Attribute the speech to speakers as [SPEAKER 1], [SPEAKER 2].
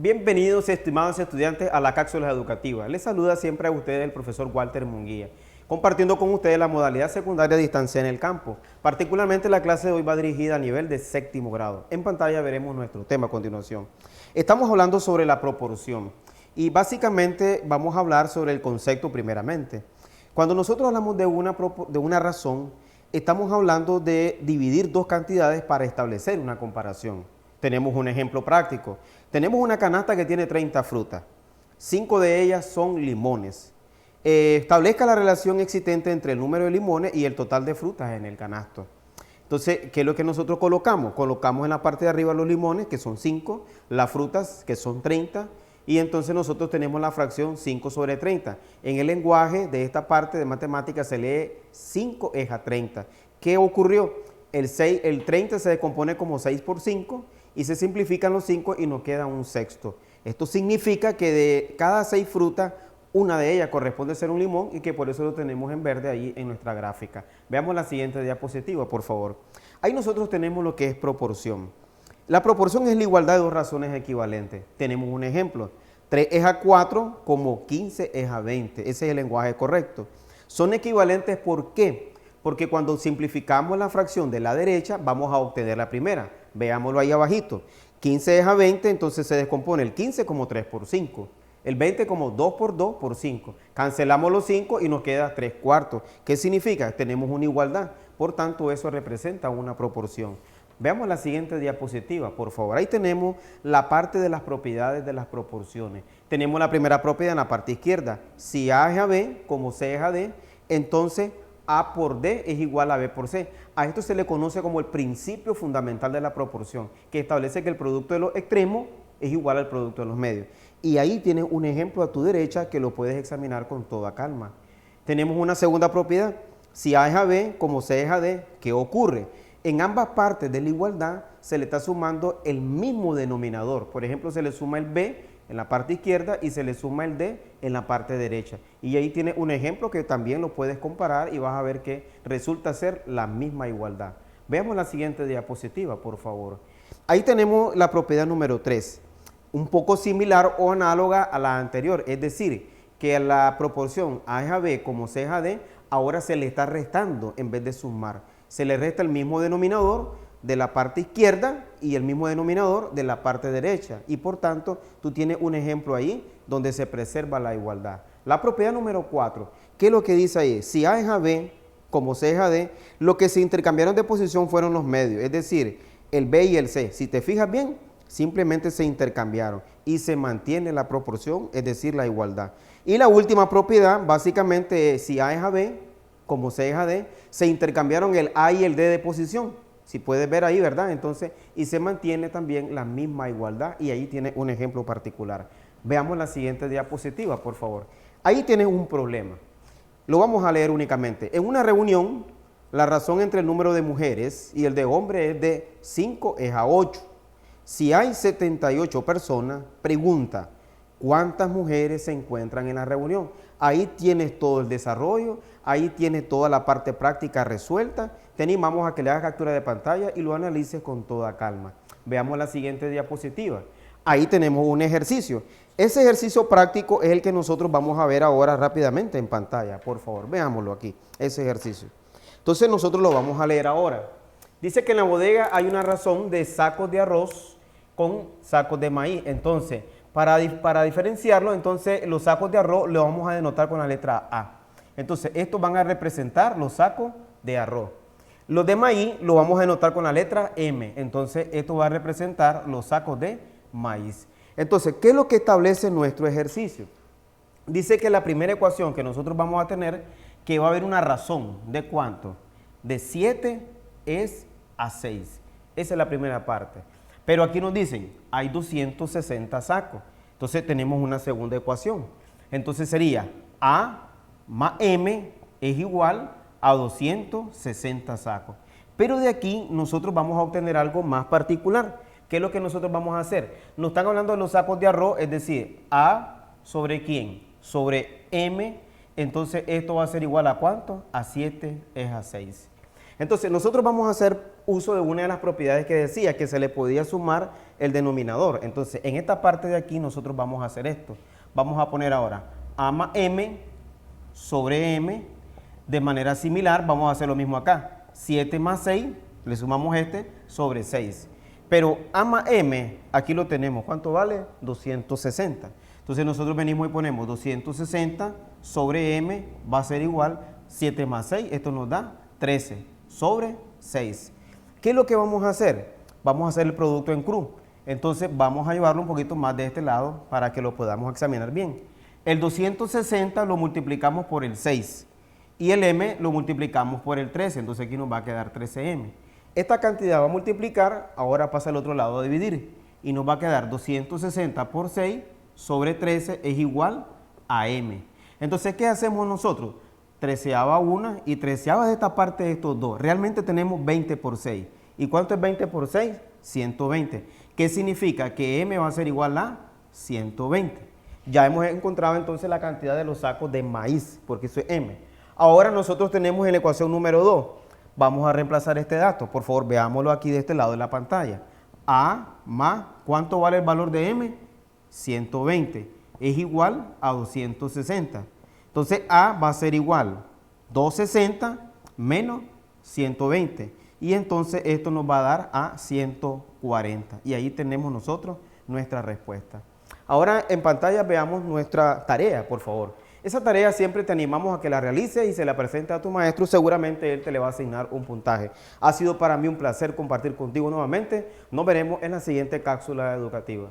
[SPEAKER 1] Bienvenidos, estimados estudiantes, a la cápsula educativa. Les saluda siempre a ustedes el profesor Walter Munguía, compartiendo con ustedes la modalidad secundaria a distancia en el campo. Particularmente la clase de hoy va dirigida a nivel de séptimo grado. En pantalla veremos nuestro tema a continuación. Estamos hablando sobre la proporción y básicamente vamos a hablar sobre el concepto primeramente. Cuando nosotros hablamos de una razón, estamos hablando de dividir dos cantidades para establecer una comparación. Tenemos un ejemplo práctico. Tenemos una canasta que tiene 30 frutas. 5 de ellas son limones. Establezca la relación existente entre el número de limones y el total de frutas en el canasto. Entonces, ¿qué es lo que nosotros colocamos? Colocamos en la parte de arriba los limones, que son 5, las frutas, que son 30, y entonces nosotros tenemos la fracción 5 sobre 30. En el lenguaje de esta parte de matemáticas se lee 5 es a 30. ¿Qué ocurrió? El 30 se descompone como 6 por 5 y se simplifican los 5 y nos queda un sexto. Esto significa que de cada 6 frutas, una de ellas corresponde a ser un limón y que por eso lo tenemos en verde ahí en nuestra gráfica. Veamos la siguiente diapositiva, por favor. Ahí nosotros tenemos lo que es proporción. La proporción es la igualdad de dos razones equivalentes. Tenemos un ejemplo. 3 es a 4 como 15 es a 20. Ese es el lenguaje correcto. Son equivalentes, ¿por qué? Porque cuando simplificamos la fracción de la derecha, vamos a obtener la primera. Veámoslo ahí abajito. 15 es a 20, entonces se descompone el 15 como 3 por 5. El 20 como 2 por 2 por 5. Cancelamos los 5 y nos queda 3 cuartos. ¿Qué significa? Tenemos una igualdad. Por tanto, eso representa una proporción. Veamos la siguiente diapositiva, por favor. Ahí tenemos la parte de las propiedades de las proporciones. Tenemos la primera propiedad en la parte izquierda. Si A es a B, como C es a D, entonces A por D es igual a B por C. A esto se le conoce como el principio fundamental de la proporción, que establece que el producto de los extremos es igual al producto de los medios. Y ahí tienes un ejemplo a tu derecha que lo puedes examinar con toda calma. Tenemos una segunda propiedad. Si A es a B, como C es a D, ¿qué ocurre? En ambas partes de la igualdad se le está sumando el mismo denominador. Por ejemplo, se le suma el B en la parte izquierda y se le suma el D en la parte derecha. Y ahí tiene un ejemplo que también lo puedes comparar y vas a ver que resulta ser la misma igualdad. Veamos la siguiente diapositiva, por favor. Ahí tenemos la propiedad número 3, un poco similar o análoga a la anterior, es decir, que a la proporción A es a B como C es a D, ahora se le está restando en vez de sumar. Se le resta el mismo denominador de la parte izquierda y el mismo denominador de la parte derecha. Y por tanto, tú tienes un ejemplo ahí donde se preserva la igualdad. La propiedad número 4, ¿qué es lo que dice ahí? Si A es a B, como C es a D, lo que se intercambiaron de posición fueron los medios, es decir, el B y el C. Si te fijas bien, simplemente se intercambiaron y se mantiene la proporción, es decir, la igualdad. Y la última propiedad, básicamente, es si A es a B, como C es a D, se intercambiaron el A y el D de posición. Si puedes ver ahí, ¿verdad? Entonces, y se mantiene también la misma igualdad y ahí tiene un ejemplo particular. Veamos la siguiente diapositiva, por favor. Ahí tienes un problema. Lo vamos a leer únicamente. En una reunión, la razón entre el número de mujeres y el de hombres es de 5 es a 8. Si hay 78 personas, pregunta, ¿cuántas mujeres se encuentran en la reunión? Ahí tienes todo el desarrollo, ahí tienes toda la parte práctica resuelta. Te animamos a que le hagas captura de pantalla y lo analices con toda calma. Veamos la siguiente diapositiva. Ahí tenemos un ejercicio. Ese ejercicio práctico es el que nosotros vamos a ver ahora rápidamente en pantalla. Por favor, veámoslo aquí, ese ejercicio. Entonces nosotros lo vamos a leer ahora. Dice que en la bodega hay una razón de sacos de arroz con sacos de maíz. Entonces, para diferenciarlo, entonces los sacos de arroz los vamos a denotar con la letra A. Entonces, estos van a representar los sacos de arroz. Los de maíz los vamos a denotar con la letra M. Entonces, esto va a representar los sacos de maíz. Entonces, ¿qué es lo que establece nuestro ejercicio? Dice que la primera ecuación que nosotros vamos a tener, que va a haber una razón. ¿De cuánto? De 7 es a 6. Esa es la primera parte. Pero aquí nos dicen, hay 260 sacos. Entonces tenemos una segunda ecuación. Entonces sería A más M es igual a 260 sacos. Pero de aquí nosotros vamos a obtener algo más particular. ¿Qué es lo que nosotros vamos a hacer? Nos están hablando de los sacos de arroz, es decir, A sobre ¿quién? Sobre M. Entonces esto va a ser igual a ¿cuánto? A 7 es a 6. Entonces, nosotros vamos a hacer uso de una de las propiedades que decía, que se le podía sumar el denominador. Entonces, en esta parte de aquí nosotros vamos a hacer esto. Vamos a poner ahora a más m sobre m. De manera similar, vamos a hacer lo mismo acá. 7 más 6, le sumamos este, sobre 6. Pero a más m, aquí lo tenemos. ¿Cuánto vale? 260. Entonces, nosotros venimos y ponemos 260 sobre m va a ser igual 7 más 6. Esto nos da 13 sobre 6. ¿Qué es lo que vamos a hacer? Vamos a hacer el producto en cruz. Entonces vamos a llevarlo un poquito más de este lado para que lo podamos examinar bien. El 260 lo multiplicamos por el 6 y el m lo multiplicamos por el 13. Entonces aquí nos va a quedar 13m. Esta cantidad va a multiplicar, ahora pasa al otro lado a dividir y nos va a quedar 260 por 6 sobre 13 es igual a m. Entonces, ¿qué hacemos nosotros? Treceava una y treceava de esta parte de estos dos. Realmente tenemos 20 por 6. ¿Y cuánto es 20 por 6? 120. ¿Qué significa? Que m va a ser igual a 120. Ya hemos encontrado entonces la cantidad de los sacos de maíz, porque eso es m. Ahora nosotros tenemos en la ecuación número 2. Vamos a reemplazar este dato. Por favor, veámoslo aquí de este lado de la pantalla. A más, ¿cuánto vale el valor de m? 120. Es igual a 260. Entonces, A va a ser igual 260 menos 120. Y entonces esto nos va a dar a 140. Y ahí tenemos nosotros nuestra respuesta. Ahora en pantalla veamos nuestra tarea, por favor. Esa tarea siempre te animamos a que la realices y se la presente a tu maestro. Seguramente él te le va a asignar un puntaje. Ha sido para mí un placer compartir contigo nuevamente. Nos veremos en la siguiente cápsula educativa.